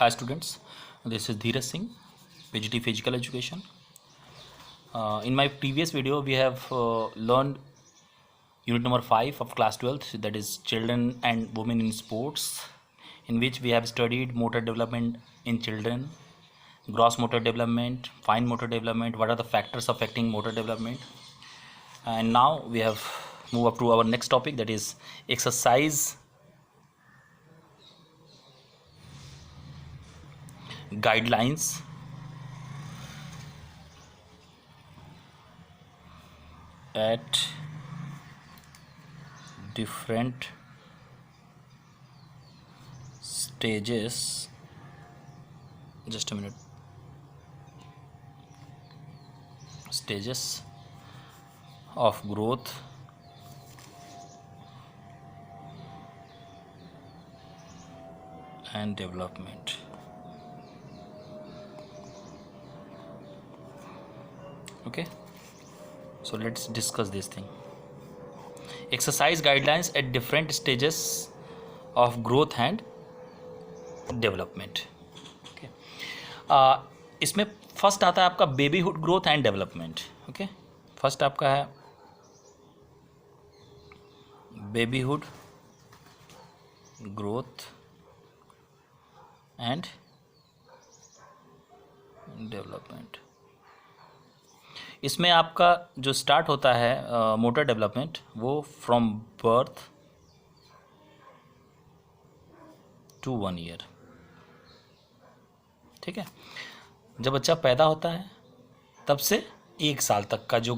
Hi students, this is Dheeraj Singh, PGT Physical Education. In my previous video, we have learned unit number 5 of class 12th, that is children and women in sports, in which we have studied motor development in children, gross motor development, fine motor development, what are the factors affecting motor development. And now we have moved up to our next topic, that is exercise guidelines at different stages. Just a minute. Stages of growth and development. Okay, so let's discuss this thing. Exercise guidelines at different stages of growth and development. Okay, इसमें first आता है आपका babyhood growth and development. Okay, first आपका है babyhood growth and development. इसमें आपका जो start होता है मोटर डेवलपमेंट, वो फ्रॉम बर्थ टू 1 ईयर. ठीक है, जब बच्चा पैदा होता है तब से 1 साल तक का जो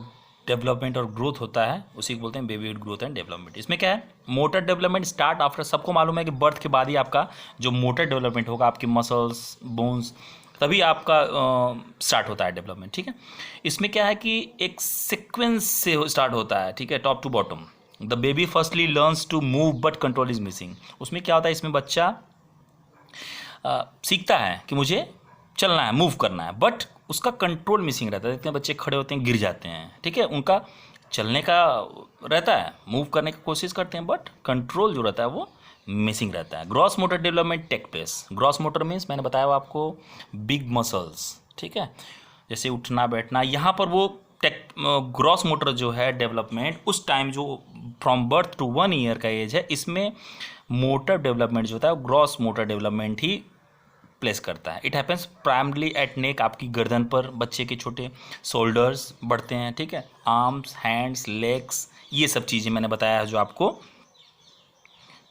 डेवलपमेंट और ग्रोथ होता है उसी को बोलते हैं बेबीहुड ग्रोथ एंड डेवलपमेंट. इसमें क्या है, मोटर डेवलपमेंट स्टार्ट आफ्टर. सबको मालूम है कि बर्थ के बाद ही आपका जो मोटर डेवलपमेंट होगा, आपकी मसल्स, बोन्स, तभी आपका स्टार्ट होता है डेवलपमेंट. ठीक है, इसमें क्या है कि एक सीक्वेंस से स्टार्ट होता है. ठीक है, top to bottom. The baby firstly learns to move but control is missing. उसमें क्या होता है, इसमें बच्चा सीखता है कि मुझे चलना है, मूव करना है, बट उसका कंट्रोल मिसिंग रहता है. इतने बच्चे खड़े होते हैं, गिर जाते हैं. ठीक है, उनका चलने का रहता है, मूव करने की कोशिश करते हैं, बट कंट्रोल जो रहता है वो मिसिंग रहता है. Gross motor development take place. Gross motor means मैंने बताया वो आपको बिग मसल्स. ठीक है, जैसे उठना बैठना, यहाँ पर वो ग्रॉस मोटर जो है डेवलपमेंट उस टाइम जो फ्रॉम बर्थ टू 1 ईयर का एज है, इसमें मोटर डेवलपमेंट जो होता है ग्रॉस मोटर डेवलपमेंट ही प्लेस करता है. इट हैपन्स प्राइमरली एट नेक. आपकी गर्दन पर बच्चे के छोटे शोल्डर्स बढ़ते हैं. ठीक है, आर्म्स, हैंड्स, लेग्स, ये सब चीज़ें मैंने बताया है जो आपको,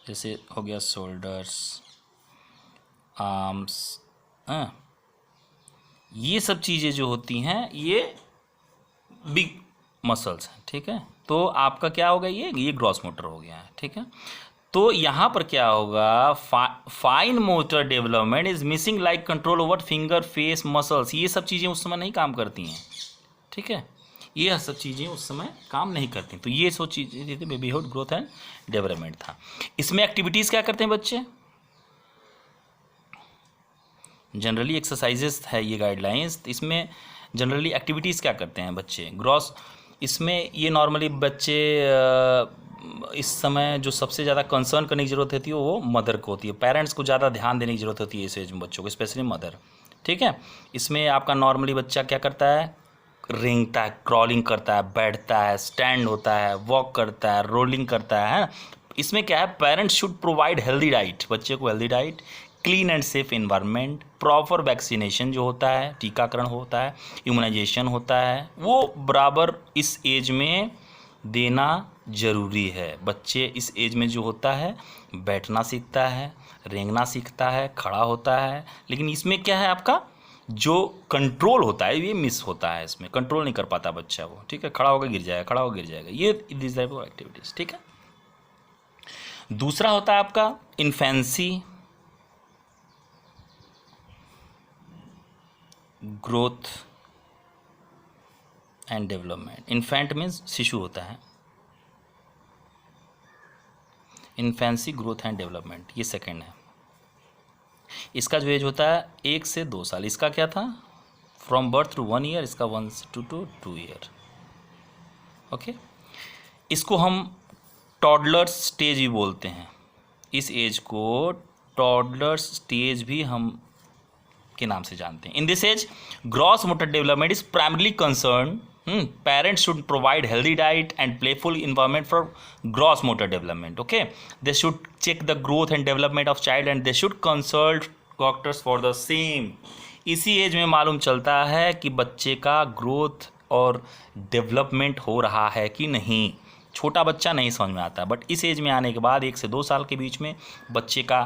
जैसे हो गया शोल्डर्स, आर्म्स, ये सब चीज़ें जो होती हैं ये बिग मसल्स हैं. ठीक है, तो आपका क्या होगा, ये ग्रॉस मोटर हो गया है. ठीक है, तो यहाँ पर क्या होगा, fine motor development is missing like control over finger, face, muscles. ये सब चीज़ें उस समय नहीं काम करती हैं. ठीक है, ये सब चीज़ें उस समय काम नहीं करती. तो ये सब चीज़ें थी बेबीहुड ग्रोथ एंड डेवलपमेंट था. इसमें एक्टिविटीज़ क्या करते हैं बच्चे, जनरली एक्सरसाइजेस है ये गाइडलाइंस. इसमें जनरली एक्टिविटीज़ क्या करते हैं बच्चे ग्रॉस. इसमें ये नॉर्मली बच्चे इस समय जो सबसे ज़्यादा कंसर्न करने की ज़रूरत होती है वो मदर को होती है. पेरेंट्स को ज़्यादा ध्यान देने की ज़रूरत होती है इस एज में बच्चों को, स्पेशली मदर. ठीक है, इसमें आपका नॉर्मली बच्चा क्या करता है, रेंगता है, क्रॉलिंग करता है, बैठता है, स्टैंड होता है, वॉक करता है, रोलिंग करता है. इसमें क्या है, parents should provide healthy diet, बच्चे को healthy diet, clean and safe environment, proper vaccination जो होता है, टीकाकरण होता है, इम्यूनाइजेशन होता है, वो बराबर इस एज में देना ज़रूरी है. बच्चे इस एज में जो होता है बैठना सीखता है, रेंगना सीखता है, खड़ा होता है, लेकिन इसमें क्या है, आपका जो कंट्रोल होता है ये मिस होता है. इसमें कंट्रोल नहीं कर पाता बच्चा वो. ठीक है, खड़ा होकर गिर जाएगा, खड़ा होकर गिर जाएगा, ये दिस टाइप ऑफ एक्टिविटीज़. ठीक है, दूसरा होता है आपका infancy growth and development. Infant means शिशु होता है. इन्फेंसी ग्रोथ एंड डेवलपमेंट ये सेकेंड है. इसका जो एज होता है 1 से 2 साल. इसका क्या था, फ्रॉम बर्थ टू 1 ईयर. इसका 1 टू 2 ईयर. ओके, इसको हम टॉडलर्स स्टेज भी बोलते हैं. इस एज को टॉडलर्स स्टेज भी हम के नाम से जानते हैं। In this age gross motor development is primarily concern parents should provide healthy diet and playful environment for gross motor development. Okay, they should check the growth and development of child and they should consult doctors for the same. इसी as में मालूम चलता है कि बच्चे का growth और development हो रहा है कि नहीं। छोटा बच्चा नहीं समझ में आता, बट इस एज में आने के बाद 1 से 2 साल के बीच में बच्चे का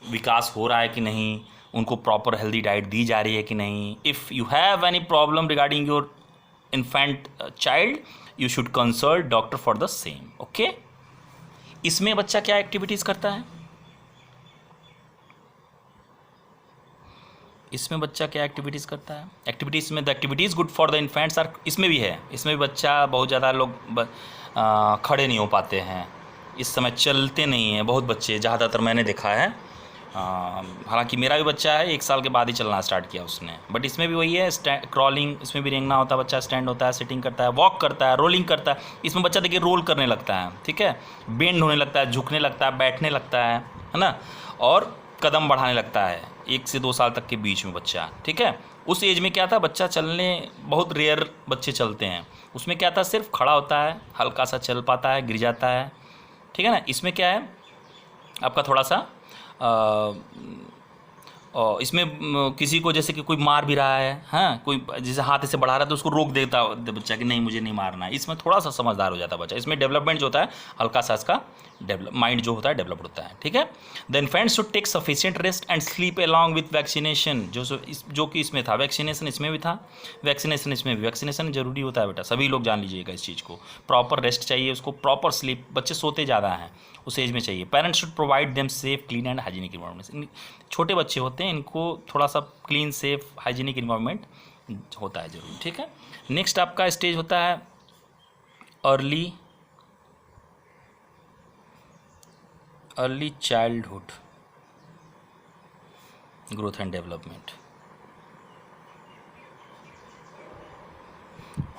विकास हो रहा है कि नहीं, उनको प्रॉपर हेल्दी डाइट दी जा रही है कि नहीं। If you have any problem regarding your infant child, you should consult doctor for the same. Okay, इसमें बच्चा क्या एक्टिविटीज़ करता है, इसमें बच्चा क्या एक्टिविटीज़ करता है। एक्टिविटीज़ में the activities good for the infants are, इसमें भी है, इसमें भी बच्चा बहुत ज़्यादा लोग खड़े नहीं हो पाते हैं, इस समय चलते नहीं हैं बहुत बच्चे, ज़्यादातर मैंने देखा है। हालांकि मेरा भी बच्चा है 1 साल के बाद ही चलना स्टार्ट किया उसने, बट इसमें भी वही है, क्रॉलिंग, इसमें भी रेंगना होता है, बच्चा स्टैंड होता है, सिटिंग करता है, वॉक करता है, रोलिंग करता है। इसमें बच्चा देखिए रोल करने लगता है, ठीक है, बेंड होने लगता है, झुकने लगता है, बैठने लगता है ना, और कदम बढ़ाने लगता है 1 से 2 साल तक के बीच में बच्चा, ठीक है। उस एज में क्या था, बच्चा चलने, बहुत रेयर बच्चे चलते हैं, उसमें क्या था, सिर्फ खड़ा होता है, हल्का सा चल पाता है, गिर जाता है, ठीक है ना। इसमें क्या है आपका थोड़ा सा इसमें किसी को जैसे कि कोई मार भी रहा है, हाँ, कोई जैसे हाथ से बढ़ा रहा है तो उसको रोक देता बच्चा कि नहीं मुझे नहीं मारना है। इसमें थोड़ा सा समझदार हो जाता है बच्चा, इसमें डेवलपमेंट जो होता है हल्का सा इसका माइंड जो होता है डेवलप होता है, ठीक है। The infant should take sufficient rest and sleep along with vaccination, जो कि इसमें था, वैक्सीनेशन इसमें भी था, वैक्सीनेशन इसमें भी, वैक्सीनेशन जरूरी होता है बेटा, सभी लोग जान लीजिएगा इस चीज़ को। प्रॉपर रेस्ट चाहिए उसको, प्रॉपर स्लीप, बच्चे सोते ज़्यादा हैं उस एज में चाहिए। Parents should provide them safe clean and hygienic environment, छोटे बच्चे होते हैं इनको थोड़ा सा क्लीन सेफ हाइजीनिक इन्वायरमेंट होता है जरूर, ठीक है। नेक्स्ट आपका स्टेज होता है early childhood growth and development.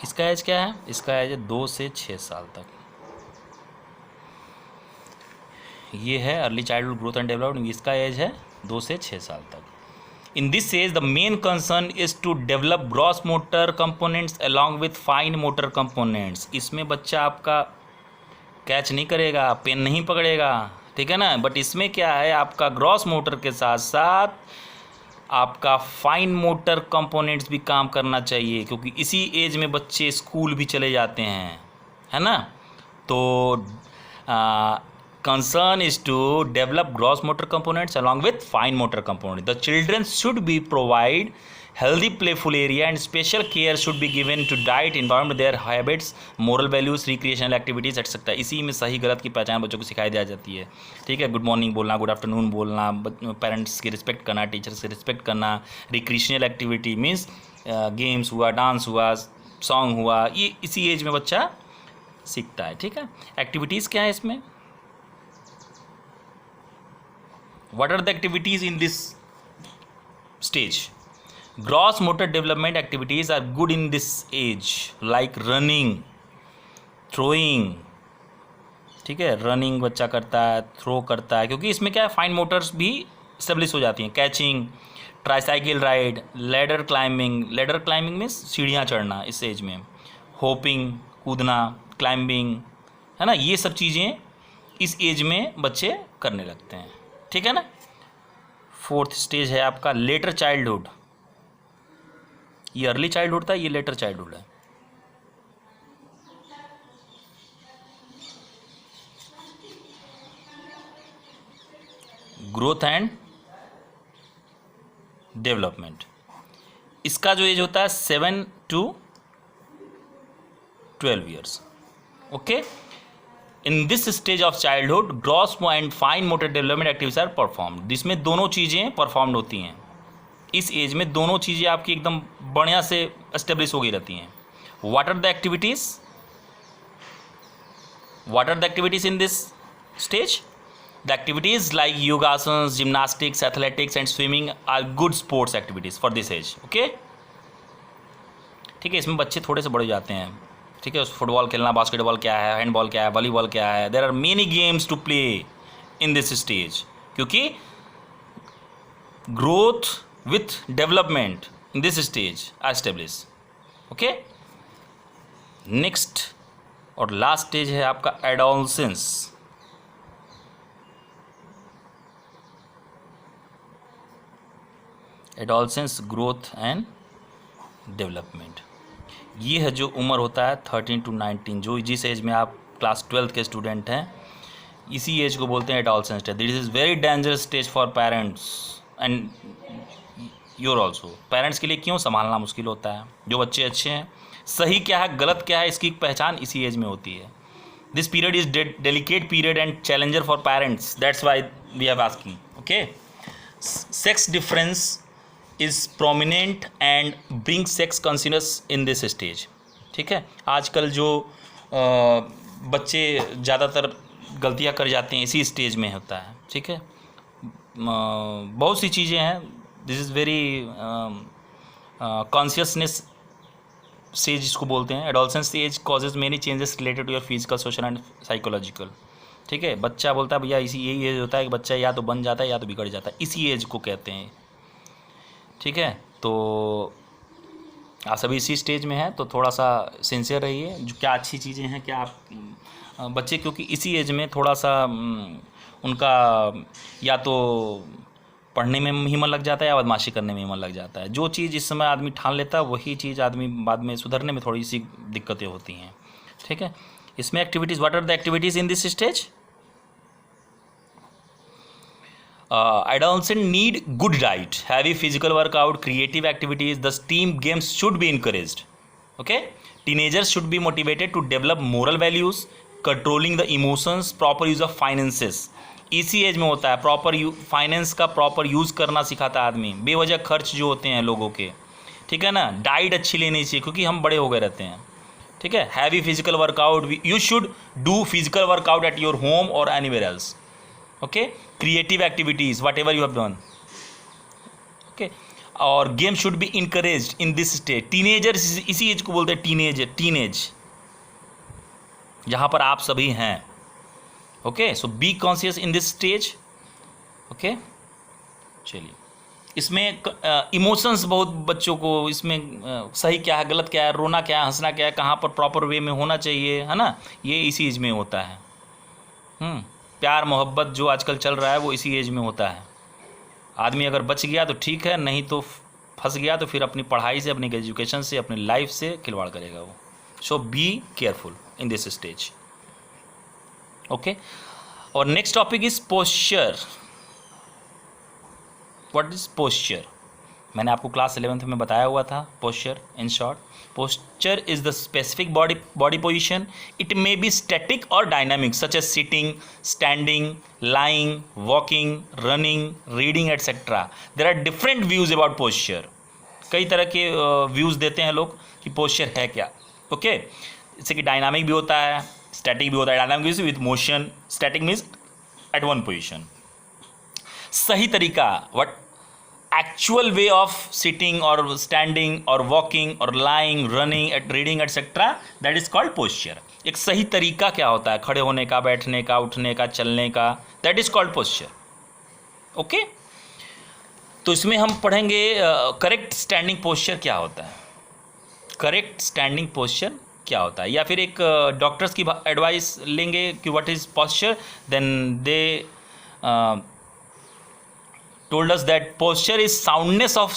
इसका एज क्या है, इसका एज है 2 से 6 साल तक। ये है early childhood growth and development, इसका एज है 2 से 6 साल तक। In this age the main concern is to develop gross motor components along with fine motor components. इसमें बच्चा आपका कैच नहीं करेगा, पेन नहीं पकड़ेगा, ठीक है ना, बट इसमें क्या है, आपका ग्रॉस मोटर के साथ साथ आपका फाइन मोटर कंपोनेंट्स भी काम करना चाहिए, क्योंकि इसी एज में बच्चे स्कूल भी चले जाते हैं, है ना। तो concern is to develop gross motor components along with fine motor components. The children should be provide healthy playful area and special care should be given to diet, environment, their habits, moral values, recreational activities etc. इसी में सही गलत की पहचान बच्चों को सिखाई दी जाती है, ठीक है। गुड मॉर्निंग बोलना, गुड आफ्टरनून बोलना, पेरेंट्स की रिस्पेक्ट करना, टीचर्स की रिस्पेक्ट करना, रिक्रिएशनल एक्टिविटी मीन्स गेम्स हुआ, डांस हुआ, सॉन्ग हुआ, ये इसी एज में बच्चा सीखता है, ठीक है। एक्टिविटीज़ क्या है इसमें, what are the activities in this stage? Gross motor development activities are good in this age like running, throwing, ठीक है, रनिंग बच्चा करता है, थ्रो करता है, क्योंकि इसमें क्या है, फाइन मोटर्स भी स्टेब्लिश हो जाती हैं। Catching, tricycle ride, ladder climbing में सीढ़ियाँ चढ़ना इस एज में, होपिंग, कूदना, क्लाइंबिंग, है ना, ये सब चीज़ें इस एज में बच्चे करने लगते हैं, ठीक है ना। 4th स्टेज है आपका लेटर चाइल्डहुड। ये अर्ली चाइल्डहुड था, ये लेटर चाइल्डहुड है। ग्रोथ एंड डेवलपमेंट, इसका जो एज होता है 7 to 12 years, okay. In this stage of childhood gross and fine motor development activities are performed, जिसमें दोनों चीज़ें परफॉर्म्ड होती हैं। इस एज में दोनों चीज़ें आपकी एकदम बढ़िया से एस्टेब्लिश हो गई रहती हैं। What are the activities, in this stage? The activities like yogasanas, gymnastics, athletics and swimming are good sports activities for this age, okay, ठीक है। इसमें बच्चे थोड़े से बड़े जाते हैं, ठीक है, फुटबॉल खेलना, बास्केटबॉल क्या है, हैंडबॉल क्या है, वॉलीबॉल क्या है, there are many games to play in this stage, क्योंकि growth with development in this stage are established. Okay, next और लास्ट स्टेज है आपका adolescence. Adolescence growth and development. ये है जो उम्र होता है 13 to 19, जो जिस एज में आप क्लास 12 के स्टूडेंट हैं, इसी एज को बोलते हैं adolescence stage. This is very dangerous stage for parents and your also. Parents के लिए क्यों? संभालना मुश्किल होता है. जो बच्चे अच्छे हैं, सही क्या है गलत क्या है इसकी पहचान इसी एज में होती है. This period is delicate period and challenger for parents. That's why we have asking. Okay, sex difference is prominent and bring sex consciousness in this stage. ठीक है, आजकल जो बच्चे ज़्यादातर गलतियां कर जाते हैं इसी स्टेज में होता है. ठीक है, बहुत सी चीज़ें हैं. This is very consciousness stage जिसको बोलते हैं. Adolescence stage causes many changes related to your physical, social and psychological. ठीक है, बच्चा बोलता है भैया इसी यही एज होता है कि बच्चा या तो बन जाता है या तो बिगड़ जाता है, इसी एज को कहते हैं. ठीक है, तो आप सभी इसी स्टेज में हैं तो थोड़ा सा सिंसियर रहिए. जो क्या अच्छी चीज़ें हैं, क्या आप बच्चे क्योंकि इसी एज में थोड़ा सा उनका या तो पढ़ने में ही मन लग जाता है या बदमाशी करने में ही मन लग जाता है. जो चीज़ इस समय आदमी ठान लेता है वही चीज़ आदमी बाद में सुधरने में थोड़ी सी दिक्कतें होती हैं. ठीक है, इसमें activities, what are the activities in this stage? Adolescents need good diet, heavy physical workout, creative activities. The STEAM games should be encouraged. Okay, teenagers should be motivated to develop moral values, controlling the emotions, proper use of finances. इसी as में होता है proper finance का proper use करना सिखाता है आदमी. बेवजह खर्च जो होते हैं लोगों के, ठीक है ना, डाइट अच्छी लेनी चाहिए क्योंकि हम बड़े हो गए रहते हैं. ठीक है, heavy physical workout, you should do physical workout at your home और anywhere else. Okay, creative activities whatever you have done. Okay, और game should be encouraged in this stage. Teenager इसी एज को बोलते हैं टीनेज जहाँ पर आप सभी हैं. Okay, so be conscious in this stage. Okay, चलिए, इसमें इमोशंस बहुत बच्चों को इसमें सही क्या है गलत क्या है, रोना क्या है हंसना क्या है, कहाँ पर प्रॉपर वे में होना चाहिए, है ना, ये इसी एज में होता है. प्यार मोहब्बत जो आजकल चल रहा है वो इसी एज में होता है. आदमी अगर बच गया तो ठीक है, नहीं तो फंस गया तो फिर अपनी पढ़ाई से, अपनी एजुकेशन से, अपनी लाइफ से खिलवाड़ करेगा वो. So be careful in this stage. Okay, और next topic is posture. What is posture? मैंने आपको क्लास 11th में बताया हुआ था. Posture in short, posture is the specific body position. It may be static or dynamic, such as sitting, standing, lying, walking, running, reading, etc. There are different views about posture. कई तरह के views देते हैं लोग कि posture है क्या. Okay, जैसे कि डायनामिक भी होता है, स्टैटिक भी होता है. Dynamic means with motion, static means at one position. सही तरीका, what actual way of sitting or standing or walking or lying, running, reading etc. that is called posture. एक सही तरीका क्या होता है खड़े होने का, बैठने का, उठने का, चलने का, that is called posture. Okay, तो इसमें हम पढ़ेंगे करेक्ट स्टैंडिंग पोस्चर क्या होता है. करेक्ट स्टैंडिंग पोस्चर क्या होता है, या फिर एक डॉक्टर्स की एडवाइस लेंगे कि what is posture. Then they told us that posture is soundness of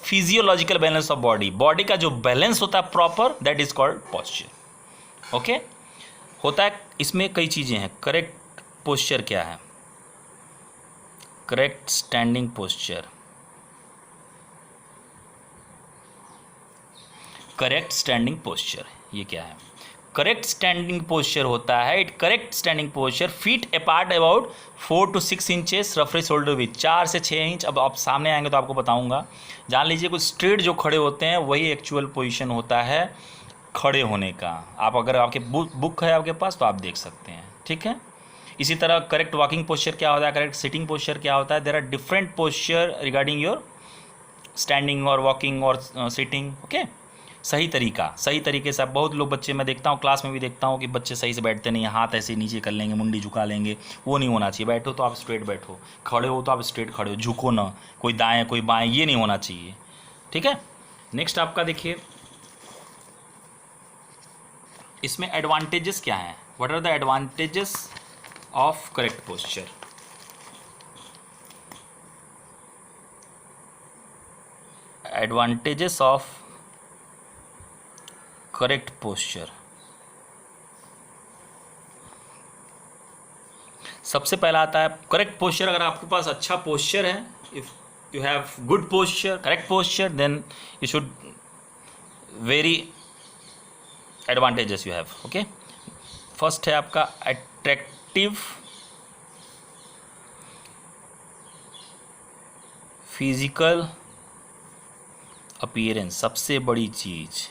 physiological balance of body. Body का जो बैलेंस होता है proper, that is called posture. Okay, होता है इसमें कई चीज़ें हैं. करेक्ट पोस्चर क्या है? Correct standing posture. Correct standing posture ये क्या है? करेक्ट स्टैंडिंग पोस्चर होता है, it correct standing posture feet apart about 4 to 6 inches रफली शोल्डर विथ. 4 से 6 इंच. अब आप सामने आएंगे तो आपको बताऊंगा. जान लीजिए कुछ स्ट्रेट जो खड़े होते हैं वही एक्चुअल पोजीशन होता है खड़े होने का. आप अगर आपके बुक है आपके पास तो आप देख सकते हैं. ठीक है, इसी तरह करेक्ट वॉकिंग पोस्चर क्या होता है, करेक्ट सिटिंग पोस्चर क्या होता है. There are different posture regarding your standing और वॉकिंग और सिटिंग. ओके, सही तरीके से। अब बहुत लोग बच्चे, मैं देखता हूँ क्लास में भी देखता हूँ कि बच्चे सही से बैठते नहीं हैं, हाथ ऐसे नीचे कर लेंगे, मुंडी झुका लेंगे, वो नहीं होना चाहिए। बैठो तो आप स्ट्रेट बैठो, खड़े हो तो आप स्ट्रेट खड़े हो, झुको ना, कोई दाएँ कोई बाएँ, ये नहीं होना चाहिए, ठीक है। नेक्स्ट आपका देखिए, इसमें एडवांटेजेस क्या हैं, what are the advantages of correct posture. Advantages of correct posture. सबसे पहला आता है करेक्ट पोस्चर। अगर आपके पास अच्छा पोस्चर है, if you have good posture, correct posture, then you should very advantages you have, okay. First है आपका अट्रैक्टिव फिजिकल अपीयरेंस। सबसे बड़ी चीज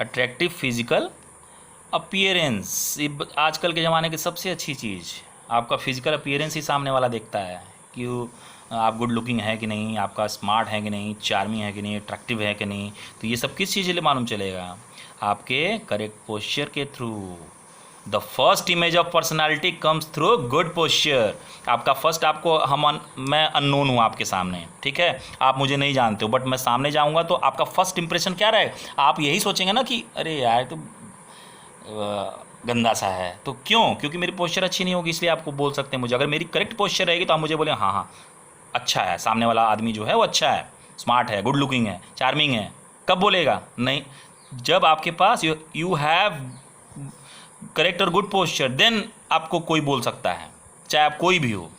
अट्रैक्टिव फिजिकल अपीयरेंस। आजकल के ज़माने की सबसे अच्छी चीज़ आपका फिजिकल अपीयरेंस ही सामने वाला देखता है कि आप गुड लुकिंग है कि नहीं, आपका स्मार्ट है कि नहीं, चार्मिंग है कि नहीं, अट्रैक्टिव है कि नहीं। तो ये सब किस चीज़ के लिए मालूम चलेगा, आपके करेक्ट पोस्चर के through. The first image of personality comes through good posture. आपका फर्स्ट, मैं अननोन हूँ आपके सामने, ठीक है, आप मुझे नहीं जानते हो, बट मैं सामने जाऊँगा तो आपका फर्स्ट इंप्रेशन क्या रहेगा, आप यही सोचेंगे ना कि अरे यार तो गंदा सा है। तो क्योंकि मेरी पोस्चर अच्छी नहीं होगी, इसलिए आपको बोल सकते हैं मुझे। अगर मेरी करेक्ट पोस्चर रहेगी तो आप मुझे बोले हाँ हाँ अच्छा है, सामने वाला आदमी जो है वो अच्छा है, स्मार्ट है, गुड लुकिंग है, चार्मिंग है। कब बोलेगा, नहीं, जब आपके पास यू हैव करेक्ट और गुड पोस्चर, देन आपको कोई बोल सकता है, चाहे आप कोई भी हो,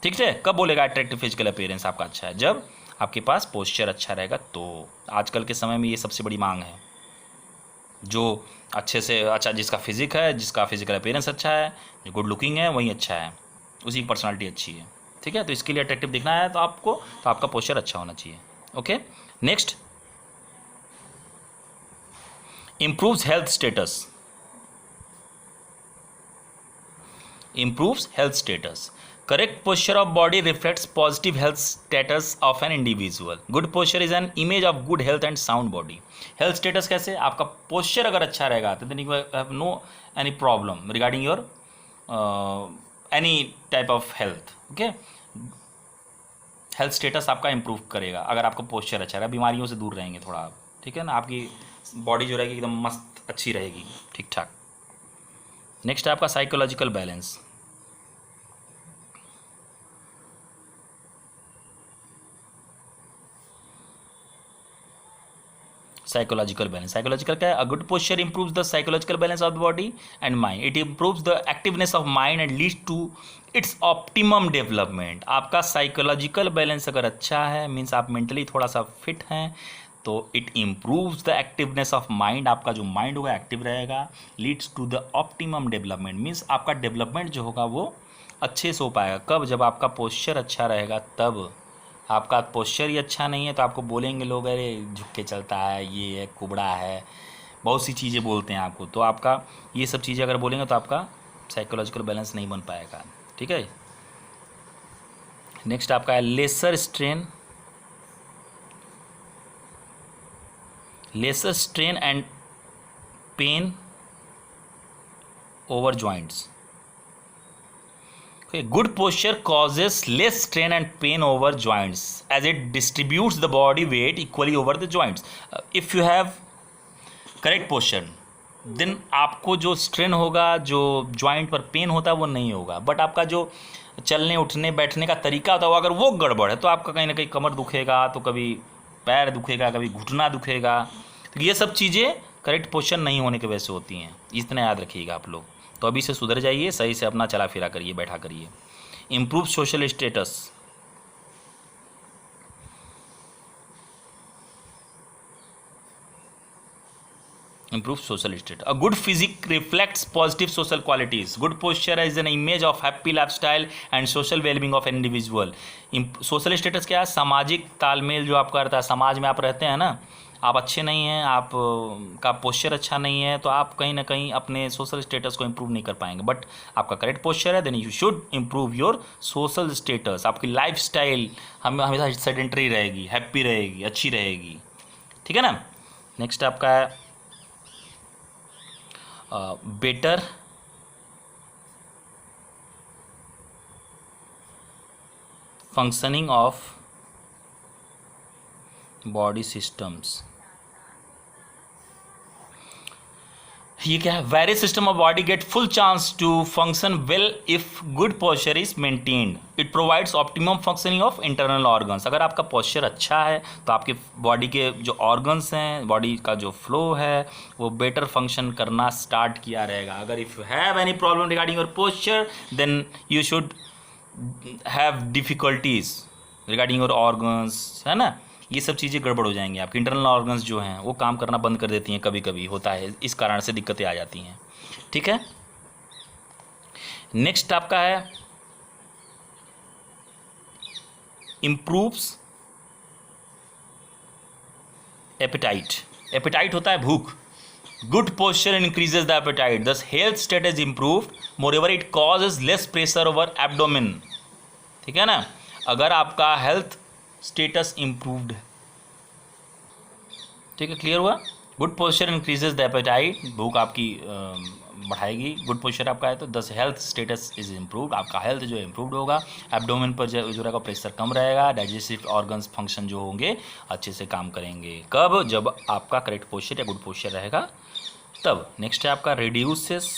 ठीक है। कब बोलेगा अट्रैक्टिव फिजिकल अपीयरेंस आपका अच्छा है, जब आपके पास पोस्चर अच्छा रहेगा। तो आजकल के समय में ये सबसे बड़ी मांग है, जो अच्छे से अच्छा, जिसका फिजिक है, जिसका फिजिकल अपीयरेंस अच्छा है, जो गुड लुकिंग है, वही अच्छा है, उसी की पर्सनालिटी अच्छी है, ठीक है। तो इसके लिए अट्रैक्टिव दिखना है तो आपको, तो आपका पोस्चर अच्छा होना चाहिए, okay. Next, improves health status. improves health status. Correct posture of body reflects positive health status of an individual. Good posture is an image of good health and sound body. Health status कैसे, आपका posture अगर अच्छा रहेगा तो then you have no any problem regarding your any type of health, okay. Health status आपका improve करेगा अगर आपका पोस्चर अच्छा रहेगा, बीमारियों से दूर रहेंगे थोड़ा आप, ठीक है ना, आपकी बॉडी जो रहेगी एकदम मस्त अच्छी रहेगी, ठीक ठाक। नेक्स्ट है आपका psychological balance. Psychological balance, psychological क्या है, a good posture improves the psychological balance of the body and mind. It improves the activeness of mind and leads to its optimum development. आपका साइकोलॉजिकल बैलेंस अगर अच्छा है, means आप mentally थोड़ा सा fit हैं, तो it improves the activeness of mind. आपका जो माइंड होगा एक्टिव रहेगा, leads to the optimum development, means आपका डेवलपमेंट जो होगा वो अच्छे से हो पाएगा। कब, जब आपका पोस्चर अच्छा रहेगा तब। आपका पोस्चर ही अच्छा नहीं है तो आपको बोलेंगे लोग अरे झुक के चलता है, ये है, कुबड़ा है, बहुत सी चीज़ें बोलते हैं आपको। तो आपका ये सब चीज़ें अगर बोलेंगे तो आपका साइकोलॉजिकल बैलेंस नहीं बन पाएगा, ठीक है। नेक्स्ट आपका है lesser strain and pain over joints. Good posture causes less strain and pain over joints as it distributes the body weight equally over the joints. If you have correct posture, then आपको जो strain होगा, जो joint पर pen होता है वो नहीं होगा, बट आपका जो चलने उठने बैठने का तरीका होता है अगर वो गड़बड़ है तो आपका कहीं ना कहीं कमर दुखेगा, तो कभी पैर दुखेगा, कभी घुटना दुखेगा। तो ये सब चीज़ें करेक्ट पोस्चर नहीं होने की वजह से होती हैं, इतना याद रखिएगा आप लोग। तो अभी से सुधर जाइए, सही से अपना चला फिरा करिए, बैठा करिए। Improve social status. Improve social state. A good physique reflects positive social qualities. Good posture is an image of happy lifestyle and social well-being of an individual. Social status क्या है, सामाजिक तालमेल जो आपका रहता है, समाज में आप रहते हैं ना, आप अच्छे नहीं हैं, आप का पोस्चर अच्छा नहीं है, तो आप कहीं ना कहीं अपने सोशल स्टेटस को इम्प्रूव नहीं कर पाएंगे। बट आपका करेक्ट पोस्चर है, then you should improve your social status. आपकी लाइफ स्टाइल हमेशा सेडेंटरी रहेगी, हैप्पी रहेगी, अच्छी रहेगी, ठीक है ना। नेक्स्ट आपका है better functioning of body systems. ये क्या है, various system of body get full chance to function well if good posture is maintained. It provides optimum functioning of internal organs. अगर आपका पोस्चर अच्छा है तो आपके बॉडी के जो ऑर्गन्स हैं, बॉडी का जो फ्लो है वो बेटर फंक्शन करना स्टार्ट किया रहेगा। अगर if you have any problem regarding your posture then you should have difficulties regarding your organs, है ना। ये सब चीज़ें गड़बड़ हो जाएंगी, आपके इंटरनल ऑर्गन्स जो हैं वो काम करना बंद कर देती हैं, कभी कभी होता है, इस कारण से दिक्कतें आ जाती हैं। ठीक है। नेक्स्ट आपका है इम्प्रूव्स एपेटाइट। एपेटाइट होता है भूख। Good posture increases the appetite, thus health state is improved, moreover it causes less pressure over abdomen. ठीक है ना। अगर आपका हेल्थ स्टेटस इम्प्रूव्ड है, ठीक है, क्लियर हुआ। Good posture increases the apatite, भूख आपकी बढ़ाएगी। गुड पोस्चर आपका है तो दस हेल्थ स्टेटस इज इम्प्रूव्ड, आपका हेल्थ जो इम्प्रूव्ड होगा, एब्डोमेन पर जो रहेगा प्रेशर कम रहेगा, डाइजेस्टिव ऑर्गन्स फंक्शन जो होंगे अच्छे से काम करेंगे। कब? जब आपका करेक्ट पोस्चर या गुड पोस्चर रहेगा तब। नेक्स्ट है आपका रिड्यूसेस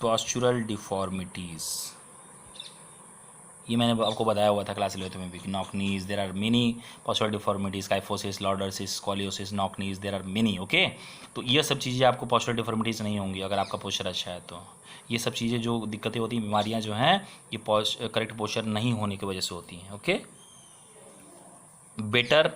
पोस्चरल डिफॉर्मिटीज़। ये मैंने आपको बताया हुआ था क्लास 11 में भी, knock knees, there are many postural deformities, kyphosis, lordosis, scoliosis, knock knees, there are many. Okay, तो ये सब चीज़ें आपको पोस्चरल डिफॉर्मिटीज नहीं होंगी अगर आपका पोस्चर अच्छा है तो। ये सब चीज़ें जो दिक्कतें होती हैं, बीमारियां जो हैं, ये करेक्ट पोस्चर नहीं होने की वजह से होती हैं। Okay, better